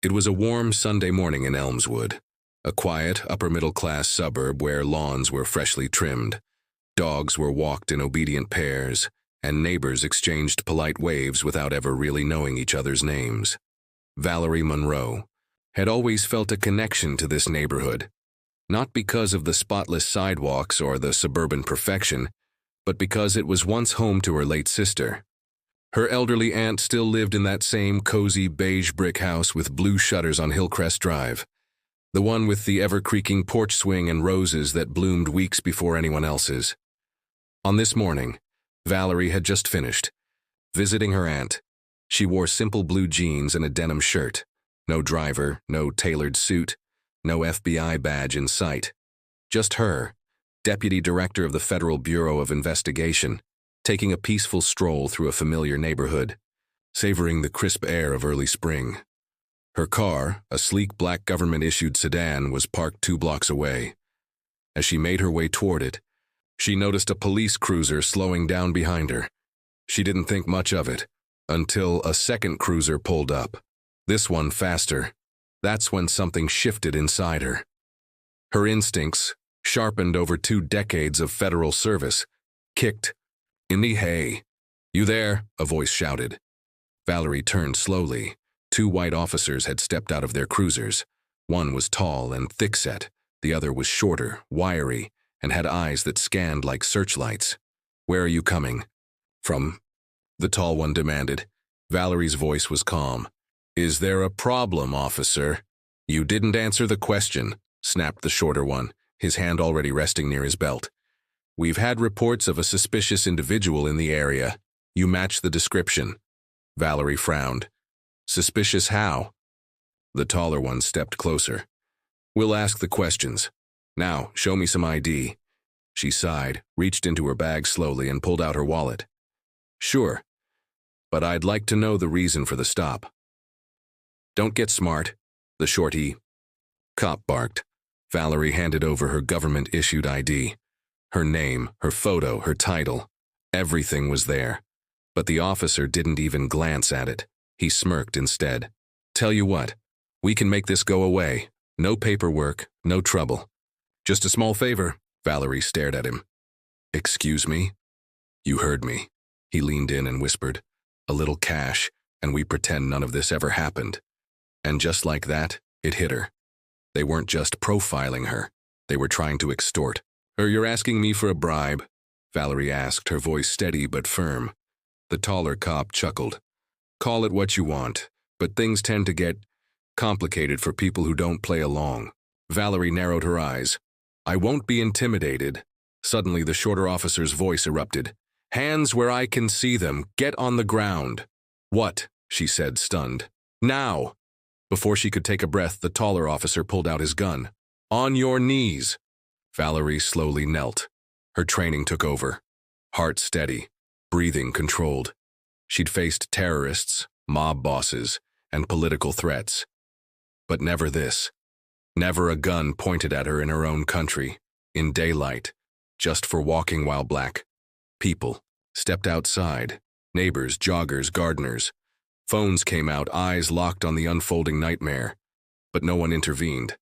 It was a warm Sunday morning in Elmswood, a quiet, upper-middle-class suburb where lawns were freshly trimmed, dogs were walked in obedient pairs, and neighbors exchanged polite waves without ever really knowing each other's names. Valerie Monroe had always felt a connection to this neighborhood, not because of the spotless sidewalks or the suburban perfection, but because it was once home to her late sister. Her elderly aunt still lived in that same cozy beige brick house with blue shutters on Hillcrest Drive, the one with the ever-creaking porch swing and roses that bloomed weeks before anyone else's. On this morning, Valerie had just finished visiting her aunt. She wore simple blue jeans and a denim shirt. No driver, no tailored suit, no FBI badge in sight. Just her, Deputy Director of the Federal Bureau of Investigation, taking a peaceful stroll through a familiar neighborhood, savoring the crisp air of early spring. Her car, a sleek black government-issued sedan, was parked 2 blocks away. As she made her way toward it, she noticed a police cruiser slowing down behind her. She didn't think much of it, until a second cruiser pulled up. This one faster. That's when something shifted inside her. Her instincts, sharpened over 2 decades of federal service, kicked. In the hay. "You there?" a voice shouted. Valerie turned slowly. 2 white officers had stepped out of their cruisers. One was tall and thick-set. The other was shorter, wiry, and had eyes that scanned like searchlights. "Where are you coming?" "From?" the tall one demanded. Valerie's voice was calm. "Is there a problem, officer?" "You didn't answer the question," snapped the shorter one, his hand already resting near his belt. "We've had reports of a suspicious individual in the area. You match the description." Valerie frowned. "Suspicious how?" The taller one stepped closer. "We'll ask the questions. Now, show me some ID." She sighed, reached into her bag slowly, and pulled out her wallet. "Sure, but I'd like to know the reason for the stop." "Don't get smart," the shorty cop barked. Valerie handed over her government-issued ID. Her name, her photo, her title, everything was there. But the officer didn't even glance at it. He smirked instead. "Tell you what, we can make this go away. No paperwork, no trouble. Just a small favor." Valerie stared at him. "Excuse me?" "You heard me." He leaned in and whispered, "A little cash, and we pretend none of this ever happened." And just like that, it hit her. They weren't just profiling her. They were trying to extort. "You're asking me for a bribe?" Valerie asked, her voice steady but firm. The taller cop chuckled. "Call it what you want, but things tend to get complicated for people who don't play along." Valerie narrowed her eyes. "I won't be intimidated." Suddenly, the shorter officer's voice erupted. "Hands where I can see them. Get on the ground." "What?" she said, stunned. "Now!" Before she could take a breath, the taller officer pulled out his gun. "On your knees." Valerie slowly knelt. Her training took over. Heart steady, breathing controlled. She'd faced terrorists, mob bosses, and political threats. But never this. Never a gun pointed at her in her own country, in daylight, just for walking while black. People stepped outside. Neighbors, joggers, gardeners. Phones came out, eyes locked on the unfolding nightmare. But no one intervened.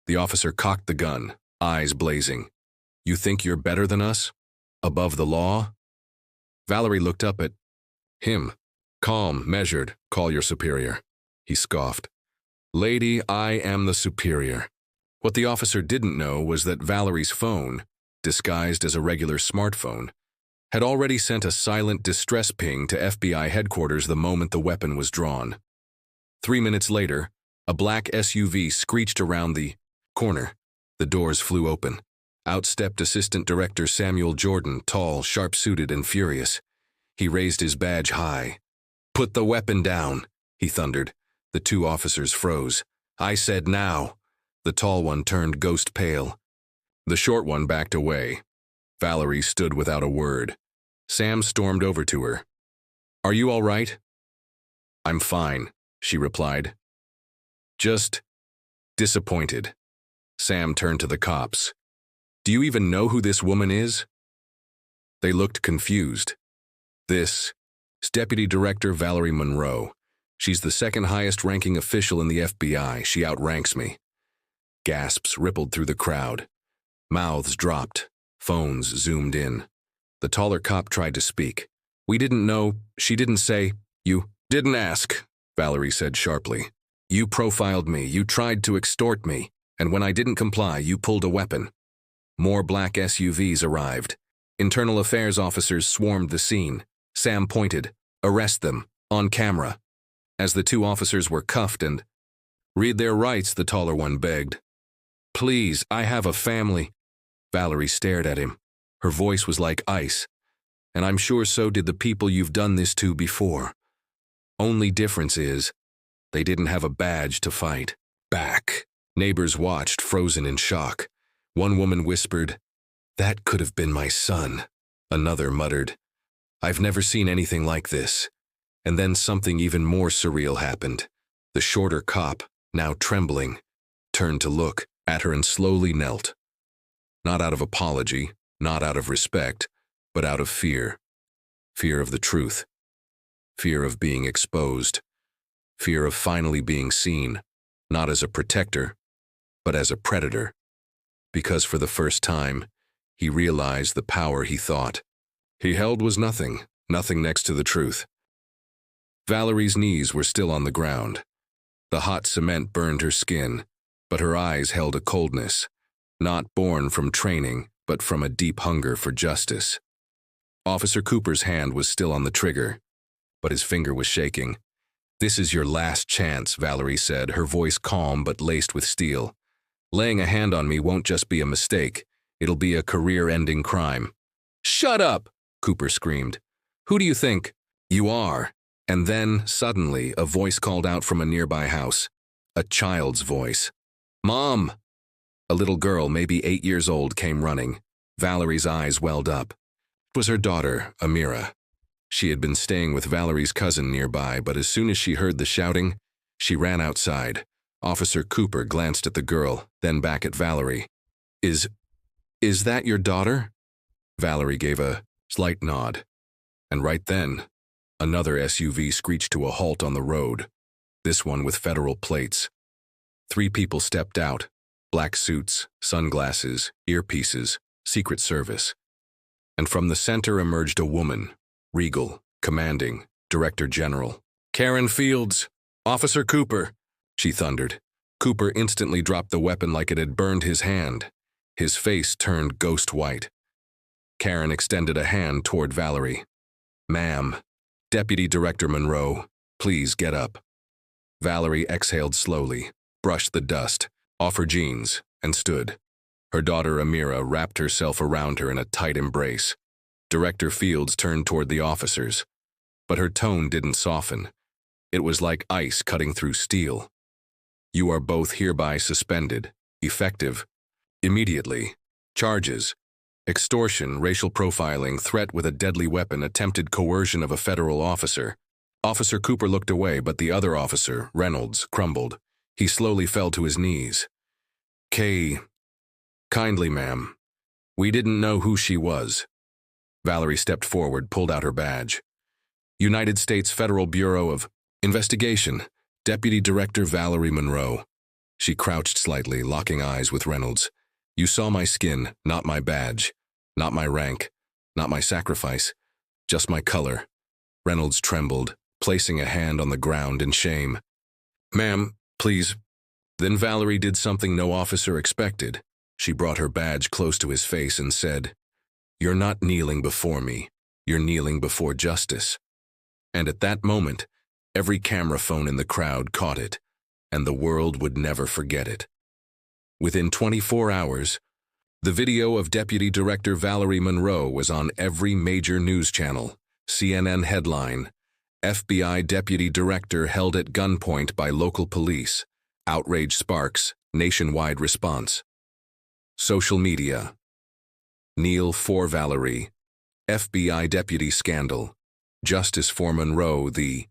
The officer cocked the gun, eyes blazing. "You think you're better than us? Above the law?" Valerie looked up at him. "Calm, measured, call your superior." He scoffed. "Lady, I am the superior." What the officer didn't know was that Valerie's phone, disguised as a regular smartphone, had already sent a silent distress ping to FBI headquarters the moment the weapon was drawn. 3 minutes later, a black SUV screeched around the corner. The doors flew open. Out stepped Assistant Director Samuel Jordan, tall, sharp-suited, and furious. He raised his badge high. "Put the weapon down," he thundered. The 2 officers froze. "I said now." The tall one turned ghost pale. The short one backed away. Valerie stood without a word. Sam stormed over to her. "Are you all right?" "I'm fine," she replied. "Just disappointed." Sam turned to the cops. "Do you even know who this woman is?" They looked confused. This is Deputy Director Valerie Monroe. She's the second highest ranking official in the FBI. She outranks me. Gasps rippled through the crowd. Mouths dropped. Phones zoomed in. The taller cop tried to speak. We didn't know. She didn't say. You didn't ask, Valerie said sharply. You profiled me. You tried to extort me. And when I didn't comply, you pulled a weapon. More black SUVs arrived. Internal affairs officers swarmed the scene. Sam pointed. Arrest them. On camera. As the two officers were cuffed and... Read their rights, the taller one begged. Please, I have a family. Valerie stared at him. Her voice was like ice. And I'm sure so did the people you've done this to before. Only difference is, they didn't have a badge to fight back. Neighbors watched, frozen in shock. One woman whispered, That could have been my son. Another muttered, I've never seen anything like this. And then something even more surreal happened. The shorter cop, now trembling, turned to look at her and slowly knelt. Not out of apology, not out of respect, but out of fear. Fear of the truth. Fear of being exposed. Fear of finally being seen, not as a protector, but as a predator. Because for the first time, he realized the power he thought he held was nothing next to the truth. Valerie's knees were still on the ground. The hot cement burned her skin, but her eyes held a coldness, not born from training, but from a deep hunger for justice. Officer Cooper's hand was still on the trigger, but his finger was shaking. This is your last chance, Valerie said, her voice calm but laced with steel. Laying a hand on me won't just be a mistake. It'll be a career-ending crime. Shut up, Cooper screamed. Who do you think you are? And then, suddenly, a voice called out from a nearby house. A child's voice. Mom! A little girl, maybe 8 years old, came running. Valerie's eyes welled up. It was her daughter, Amira. She had been staying with Valerie's cousin nearby, but as soon as she heard the shouting, she ran outside. Officer Cooper glanced at the girl, then back at Valerie. Is that your daughter? Valerie gave a slight nod. And right then, another SUV screeched to a halt on the road, this one with federal plates. 3 people stepped out, black suits, sunglasses, earpieces, Secret Service. And from the center emerged a woman, regal, commanding, Director General. Karen Fields, Officer Cooper, she thundered. Cooper instantly dropped the weapon like it had burned his hand. His face turned ghost white. Karen extended a hand toward Valerie. Ma'am, Deputy Director Monroe, please get up. Valerie exhaled slowly, brushed the dust off her jeans, and stood. Her daughter Amira wrapped herself around her in a tight embrace. Director Fields turned toward the officers, but her tone didn't soften. It was like ice cutting through steel. You are both hereby suspended, effective, immediately. Charges: extortion, racial profiling, threat with a deadly weapon, attempted coercion of a federal officer. Officer Cooper looked away, but the other officer, Reynolds, crumbled. He slowly fell to his knees. Kindly, ma'am. We didn't know who she was. Valerie stepped forward, pulled out her badge. United States Federal Bureau of Investigation, Deputy Director Valerie Monroe. She crouched slightly, locking eyes with Reynolds. You saw my skin, not my badge, not my rank, not my sacrifice, just my color. Reynolds trembled, placing a hand on the ground in shame. Ma'am, please. Then Valerie did something no officer expected. She brought her badge close to his face and said, You're not kneeling before me, you're kneeling before justice. And at that moment, every camera phone in the crowd caught it, and the world would never forget it. Within 24 hours, the video of Deputy Director Valerie Monroe was on every major news channel. CNN headline, FBI Deputy Director held at gunpoint by local police. Outrage sparks, nationwide response. Social media. Kneel for Valerie. FBI Deputy scandal. Justice for Monroe. The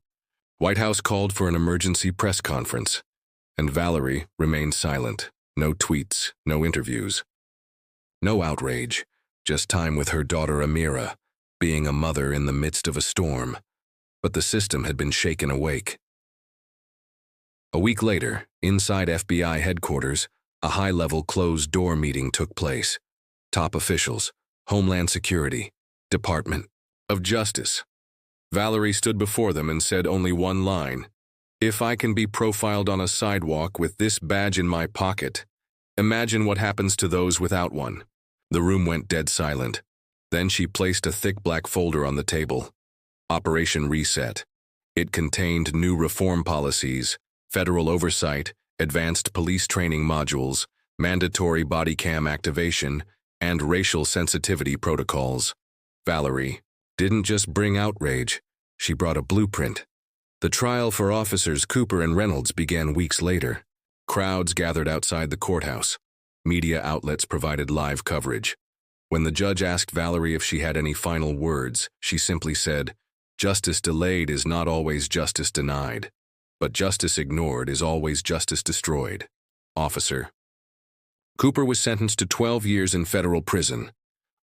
White House called for an emergency press conference, and Valerie remained silent. No tweets, no interviews. No outrage, just time with her daughter Amira, being a mother in the midst of a storm. But the system had been shaken awake. A week later, inside FBI headquarters, a high-level closed-door meeting took place. Top officials, Homeland Security, Department of Justice. Valerie stood before them and said only one line, "If I can be profiled on a sidewalk with this badge in my pocket, imagine what happens to those without one." The room went dead silent. Then she placed a thick black folder on the table. Operation Reset. It contained new reform policies, federal oversight, advanced police training modules, mandatory body cam activation, and racial sensitivity protocols. Valerie didn't just bring outrage, she brought a blueprint. The trial for officers Cooper and Reynolds began weeks later. Crowds gathered outside the courthouse. Media outlets provided live coverage. When the judge asked Valerie if she had any final words, she simply said, "Justice delayed is not always justice denied, but justice ignored is always justice destroyed." Officer Cooper was sentenced to 12 years in federal prison.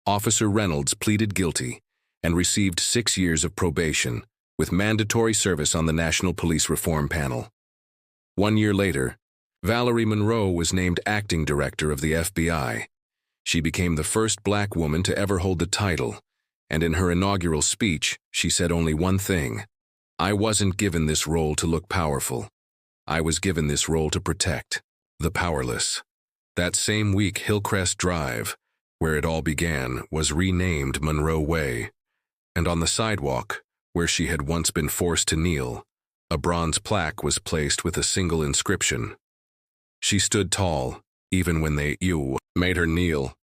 Officer Reynolds pleaded guilty and received 6 years of probation, with mandatory service on the National Police Reform Panel. 1 year later, Valerie Monroe was named acting director of the FBI. She became the first black woman to ever hold the title, and in her inaugural speech, she said only one thing: "I wasn't given this role to look powerful. I was given this role to protect the powerless." That same week, Hillcrest Drive, where it all began, was renamed Monroe Way, and on the sidewalk, where she had once been forced to kneel, a bronze plaque was placed with a single inscription. She stood tall, even when they made her kneel.